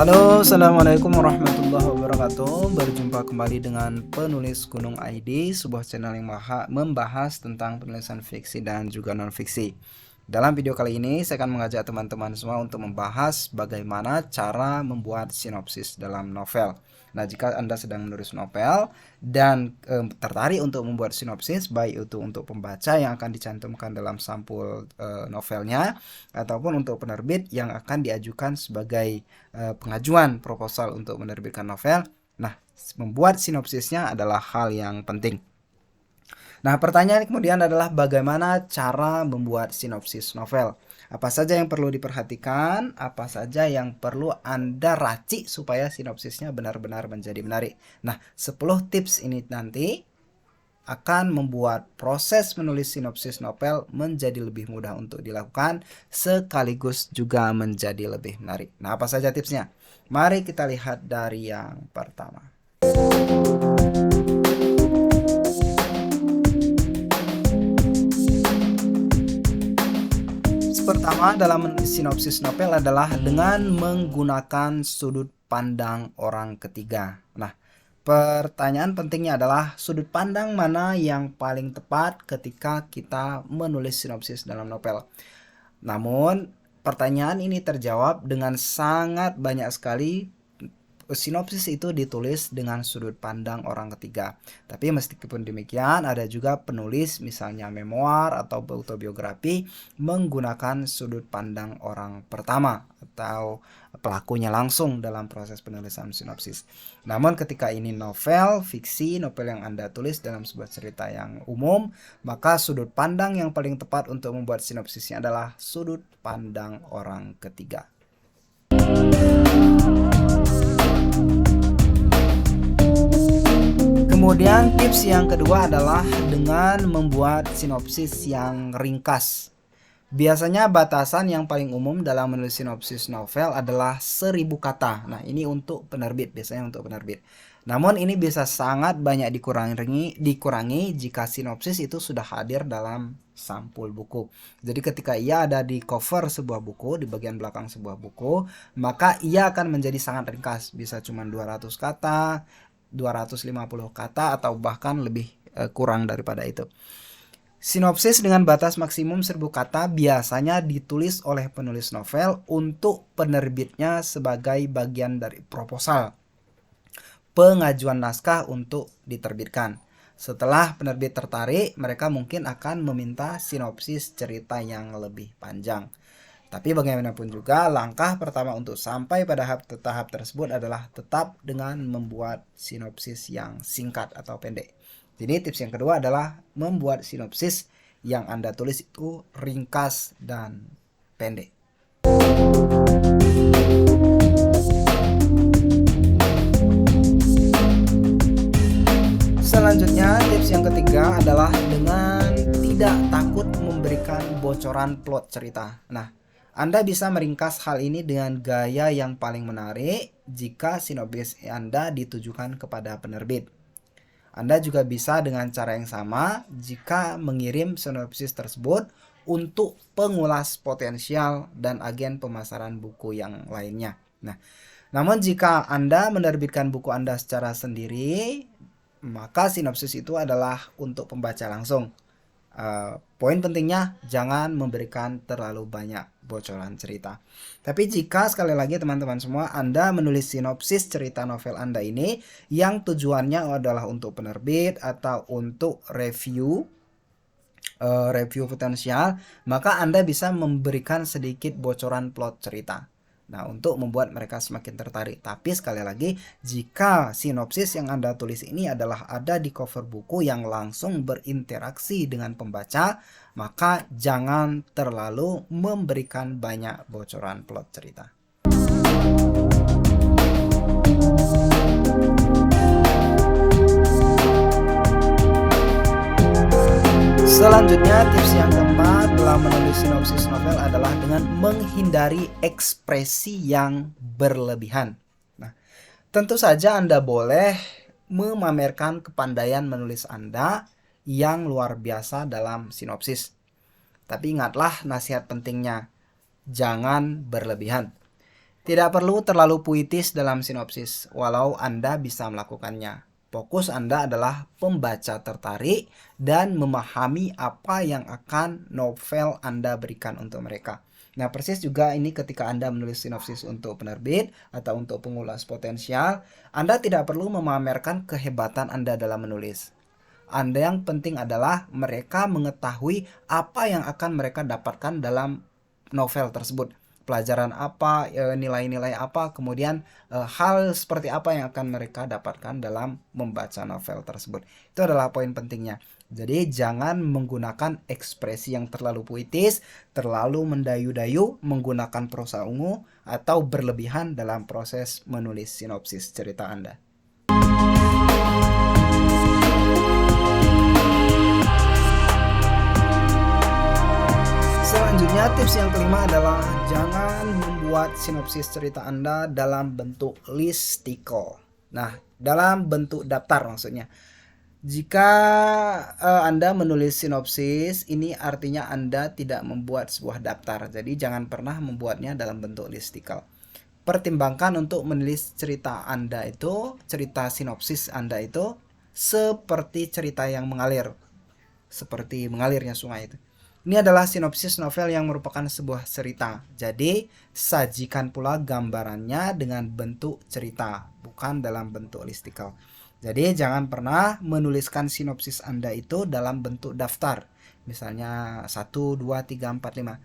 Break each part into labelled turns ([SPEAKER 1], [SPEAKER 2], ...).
[SPEAKER 1] Halo, assalamualaikum warahmatullahi wabarakatuh. Berjumpa kembali dengan penulis Gunung ID, sebuah channel yang membahas tentang penulisan fiksi dan juga non-fiksi. Dalam video kali ini, saya akan mengajak teman-teman semua untuk membahas bagaimana cara membuat sinopsis dalam novel. Nah, jika Anda sedang menulis novel dan tertarik untuk membuat sinopsis, baik itu untuk pembaca yang akan dicantumkan dalam sampul novelnya, ataupun untuk penerbit yang akan diajukan sebagai pengajuan proposal untuk menerbitkan novel. Nah, membuat sinopsisnya adalah hal yang penting. Nah, pertanyaan kemudian adalah bagaimana cara membuat sinopsis novel? Apa saja yang perlu diperhatikan? Apa saja yang perlu Anda racik supaya sinopsisnya benar-benar menjadi menarik? Nah, 10 tips ini nanti akan membuat proses menulis sinopsis novel menjadi lebih mudah untuk dilakukan, sekaligus juga menjadi lebih menarik. Nah, apa saja tipsnya? Mari kita lihat dari yang pertama. Pertama dalam menulis sinopsis novel adalah dengan menggunakan sudut pandang orang ketiga. Nah, pertanyaan pentingnya adalah sudut pandang mana yang paling tepat ketika kita menulis sinopsis dalam novel. Namun, pertanyaan ini terjawab dengan sangat banyak sekali sinopsis itu ditulis dengan sudut pandang orang ketiga. Tapi meskipun demikian, ada juga penulis misalnya memoir atau autobiografi menggunakan sudut pandang orang pertama atau pelakunya langsung dalam proses penulisan sinopsis. Namun ketika ini novel, fiksi, novel yang Anda tulis dalam sebuah cerita yang umum, maka sudut pandang yang paling tepat untuk membuat sinopsisnya adalah sudut pandang orang ketiga. Kemudian tips yang kedua adalah dengan membuat sinopsis yang ringkas. Biasanya batasan yang paling umum dalam menulis sinopsis novel adalah 1000 kata. Nah, ini untuk penerbit, biasanya untuk penerbit. Namun ini bisa sangat banyak dikurangi jika sinopsis itu sudah hadir dalam sampul buku. Jadi ketika ia ada di cover sebuah buku, di bagian belakang sebuah buku, maka ia akan menjadi sangat ringkas. Bisa cuma 200 kata, 250 kata, atau bahkan lebih kurang daripada itu. Sinopsis dengan batas maksimum 1000 kata biasanya ditulis oleh penulis novel untuk penerbitnya sebagai bagian dari proposal pengajuan naskah untuk diterbitkan. Setelah penerbit tertarik, mereka mungkin akan meminta sinopsis cerita yang lebih panjang. Tapi bagaimanapun juga, langkah pertama untuk sampai pada tahap tersebut adalah tetap dengan membuat sinopsis yang singkat atau pendek. Jadi tips yang kedua adalah membuat sinopsis yang Anda tulis itu ringkas dan pendek. Selanjutnya, tips yang ketiga adalah dengan tidak takut memberikan bocoran plot cerita. Nah, Anda bisa meringkas hal ini dengan gaya yang paling menarik jika sinopsis Anda ditujukan kepada penerbit. Anda juga bisa dengan cara yang sama jika mengirim sinopsis tersebut untuk pengulas potensial dan agen pemasaran buku yang lainnya. Nah, namun jika Anda menerbitkan buku Anda secara sendiri, maka sinopsis itu adalah untuk pembaca langsung. Poin pentingnya jangan memberikan terlalu banyak bocoran cerita. Tapi jika sekali lagi teman-teman semua Anda menulis sinopsis cerita novel Anda ini yang tujuannya adalah untuk penerbit atau untuk review potensial, maka Anda bisa memberikan sedikit bocoran plot cerita. Nah, untuk membuat mereka semakin tertarik. Tapi sekali lagi, jika sinopsis yang Anda tulis ini adalah ada di cover buku yang langsung berinteraksi dengan pembaca, maka jangan terlalu memberikan banyak bocoran plot cerita. Selanjutnya, tips yang keempat dalam menulis sinopsis novel adalah dengan menghindari ekspresi yang berlebihan. Nah, tentu saja Anda boleh memamerkan kepandaian menulis Anda yang luar biasa dalam sinopsis. Tapi ingatlah nasihat pentingnya, jangan berlebihan. Tidak perlu terlalu puitis dalam sinopsis, walau Anda bisa melakukannya. Fokus Anda adalah pembaca tertarik dan memahami apa yang akan novel Anda berikan untuk mereka. Nah, persis juga ini ketika Anda menulis sinopsis untuk penerbit atau untuk pengulas potensial, Anda tidak perlu memamerkan kehebatan Anda dalam menulis. Anda yang penting adalah mereka mengetahui apa yang akan mereka dapatkan dalam novel tersebut. Pelajaran apa, nilai-nilai apa, kemudian hal seperti apa yang akan mereka dapatkan dalam membaca novel tersebut. Itu adalah poin pentingnya. Jadi jangan menggunakan ekspresi yang terlalu puitis, terlalu mendayu-dayu, menggunakan prosa ungu, atau berlebihan dalam proses menulis sinopsis cerita Anda. Selanjutnya, tips yang kelima adalah jangan membuat sinopsis cerita Anda dalam bentuk listicle. Nah, dalam bentuk daftar maksudnya. Jika Anda menulis sinopsis, ini artinya Anda tidak membuat sebuah daftar. Jadi jangan pernah membuatnya dalam bentuk listicle. Pertimbangkan untuk menulis cerita Anda itu, cerita sinopsis Anda itu seperti cerita yang mengalir. Seperti mengalirnya sungai itu. Ini adalah sinopsis novel yang merupakan sebuah cerita. Jadi, sajikan pula gambarannya dengan bentuk cerita, bukan dalam bentuk listicle. Jadi, jangan pernah menuliskan sinopsis Anda itu dalam bentuk daftar. Misalnya 1, 2, 3, 4, 5.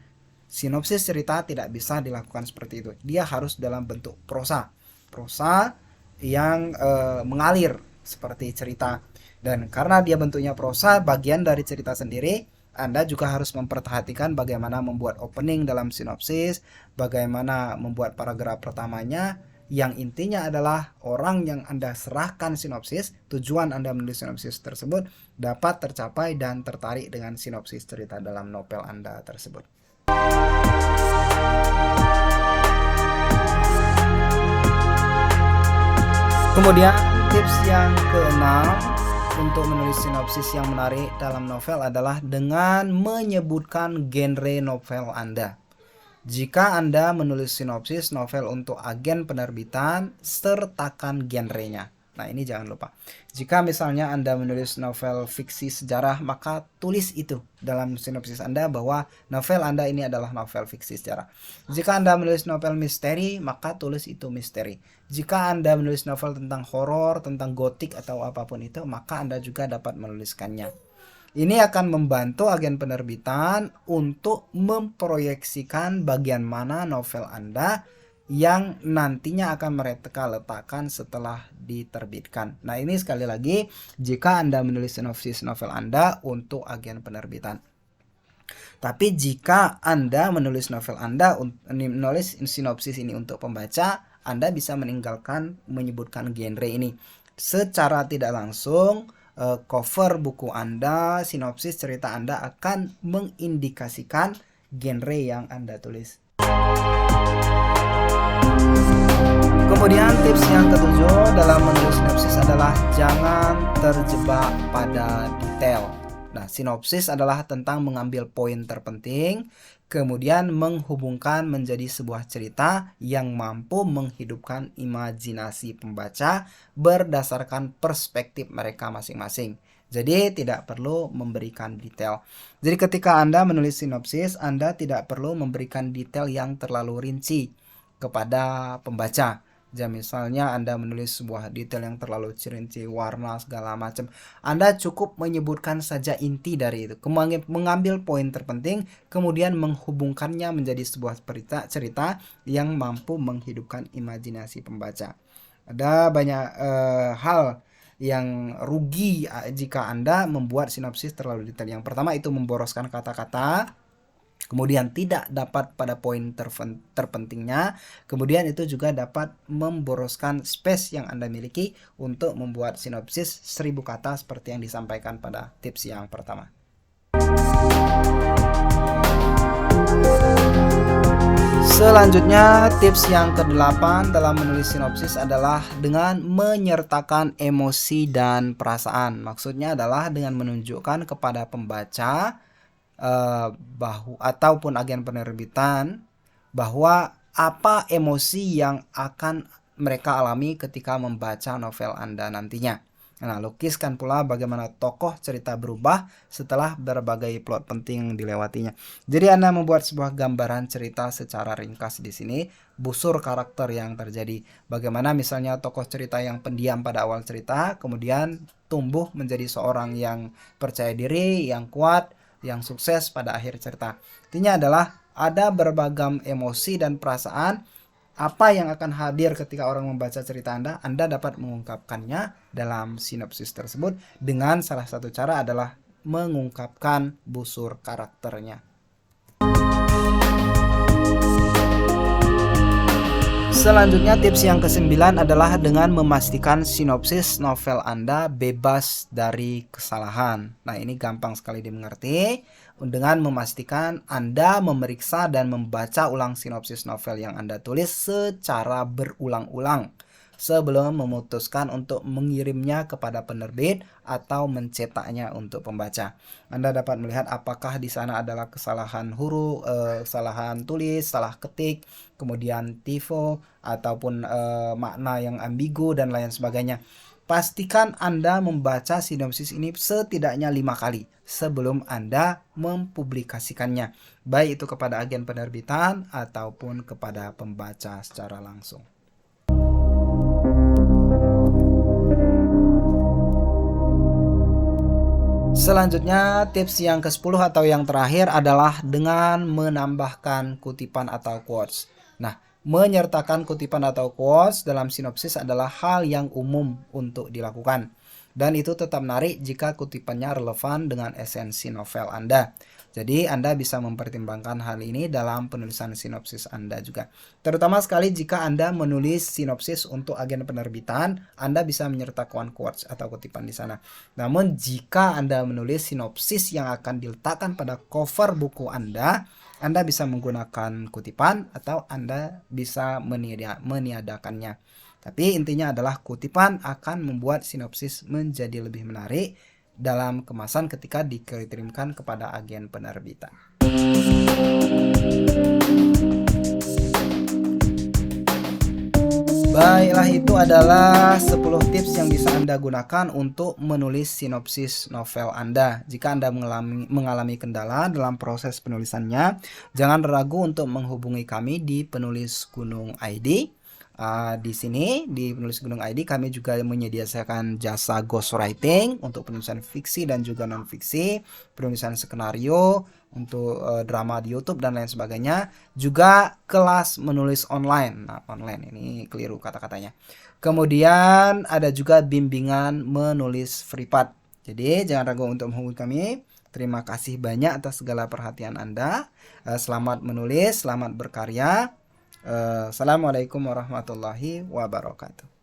[SPEAKER 1] Sinopsis cerita tidak bisa dilakukan seperti itu. Dia harus dalam bentuk prosa. Prosa yang mengalir seperti cerita. Dan karena dia bentuknya prosa, bagian dari cerita sendiri, Anda juga harus memperhatikan bagaimana membuat opening dalam sinopsis, bagaimana membuat paragraf pertamanya, yang intinya adalah orang yang Anda serahkan sinopsis, tujuan Anda menulis sinopsis tersebut dapat tercapai dan tertarik dengan sinopsis cerita dalam novel Anda tersebut. Kemudian tips yang keenam untuk menulis sinopsis yang menarik dalam novel adalah dengan menyebutkan genre novel Anda. Jika Anda menulis sinopsis novel untuk agen penerbitan, sertakan genrenya. Nah, ini jangan lupa. Jika misalnya Anda menulis novel fiksi sejarah, maka tulis itu dalam sinopsis Anda bahwa novel Anda ini adalah novel fiksi sejarah. Jika Anda menulis novel misteri, maka tulis itu misteri. Jika Anda menulis novel tentang horor, tentang gotik atau apapun itu, maka Anda juga dapat menuliskannya. Ini akan membantu agen penerbitan untuk memproyeksikan bagian mana novel Anda yang nantinya akan mereka letakkan setelah diterbitkan. Nah, ini sekali lagi jika Anda menulis sinopsis novel Anda untuk agen penerbitan. Tapi jika Anda menulis novel Anda, menulis sinopsis ini untuk pembaca, Anda bisa meninggalkan menyebutkan genre ini. Secara tidak langsung, cover buku Anda, sinopsis cerita Anda akan mengindikasikan genre yang Anda tulis. Kemudian tips yang ketujuh dalam menulis sinopsis adalah jangan terjebak pada detail. Nah, sinopsis adalah tentang mengambil poin terpenting, kemudian menghubungkan menjadi sebuah cerita yang mampu menghidupkan imajinasi pembaca berdasarkan perspektif mereka masing-masing. Jadi tidak perlu memberikan detail. Jadi ketika Anda menulis sinopsis, Anda tidak perlu memberikan detail yang terlalu rinci kepada pembaca. Jadi misalnya Anda menulis sebuah detail yang terlalu rinci, warna segala macam, Anda cukup menyebutkan saja inti dari itu, mengambil poin terpenting, kemudian menghubungkannya menjadi sebuah cerita yang mampu menghidupkan imajinasi pembaca. Ada banyak hal yang rugi jika Anda membuat sinopsis terlalu detail. Yang pertama itu memboroskan kata-kata, kemudian tidak dapat pada poin terpentingnya, kemudian itu juga dapat memboroskan space yang Anda miliki untuk membuat sinopsis 1000 kata seperti yang disampaikan pada tips yang pertama. Selanjutnya, tips yang ke-8 dalam menulis sinopsis adalah dengan menyertakan emosi dan perasaan. Maksudnya adalah dengan menunjukkan kepada pembaca ataupun agen penerbitan bahwa apa emosi yang akan mereka alami ketika membaca novel Anda nantinya. Nah, lukiskan pula bagaimana tokoh cerita berubah setelah berbagai plot penting dilewatinya. Jadi Anda membuat sebuah gambaran cerita secara ringkas di sini, busur karakter yang terjadi. Bagaimana misalnya tokoh cerita yang pendiam pada awal cerita, kemudian tumbuh menjadi seorang yang percaya diri, yang kuat, yang sukses pada akhir cerita. Intinya adalah ada berbagai emosi dan perasaan apa yang akan hadir ketika orang membaca cerita Anda dapat mengungkapkannya dalam sinopsis tersebut dengan salah satu cara adalah mengungkapkan busur karakternya. Selanjutnya tips yang ke-9 adalah dengan memastikan sinopsis novel Anda bebas dari kesalahan. Nah, ini gampang sekali dimengerti. Dengan memastikan Anda memeriksa dan membaca ulang sinopsis novel yang Anda tulis secara berulang-ulang sebelum memutuskan untuk mengirimnya kepada penerbit atau mencetaknya untuk pembaca. Anda dapat melihat apakah di sana adalah kesalahan huruf, kesalahan tulis, salah ketik, kemudian tifo ataupun makna yang ambigu dan lain sebagainya. Pastikan Anda membaca sinopsis ini setidaknya 5 kali sebelum Anda mempublikasikannya, baik itu kepada agen penerbitan ataupun kepada pembaca secara langsung. Selanjutnya tips yang ke-10 atau yang terakhir adalah dengan menambahkan kutipan atau quotes. Nah, menyertakan kutipan atau quotes dalam sinopsis adalah hal yang umum untuk dilakukan. Dan itu tetap menarik jika kutipannya relevan dengan esensi novel Anda. Jadi Anda bisa mempertimbangkan hal ini dalam penulisan sinopsis Anda juga. Terutama sekali jika Anda menulis sinopsis untuk agen penerbitan, Anda bisa menyertakan quotes atau kutipan di sana. Namun jika Anda menulis sinopsis yang akan diletakkan pada cover buku Anda bisa menggunakan kutipan atau Anda bisa meniadakannya. Tapi intinya adalah kutipan akan membuat sinopsis menjadi lebih menarik dalam kemasan ketika dikirimkan kepada agen penerbitan. Baiklah, itu adalah 10 tips yang bisa Anda gunakan untuk menulis sinopsis novel Anda. Jika Anda mengalami kendala dalam proses penulisannya, jangan ragu untuk menghubungi kami di Penulis Gunung ID. Di sini di Penulis Gunung ID kami juga menyediakan jasa ghostwriting untuk penulisan fiksi dan juga non fiksi, penulisan skenario untuk drama di YouTube dan lain sebagainya, juga kelas menulis online. Nah, online ini keliru kata-katanya. Kemudian ada juga bimbingan menulis FreePad. Jadi jangan ragu untuk menghubungi kami. Terima kasih banyak atas segala perhatian Anda. Selamat menulis, selamat berkarya. Assalamualaikum warahmatullahi wabarakatuh.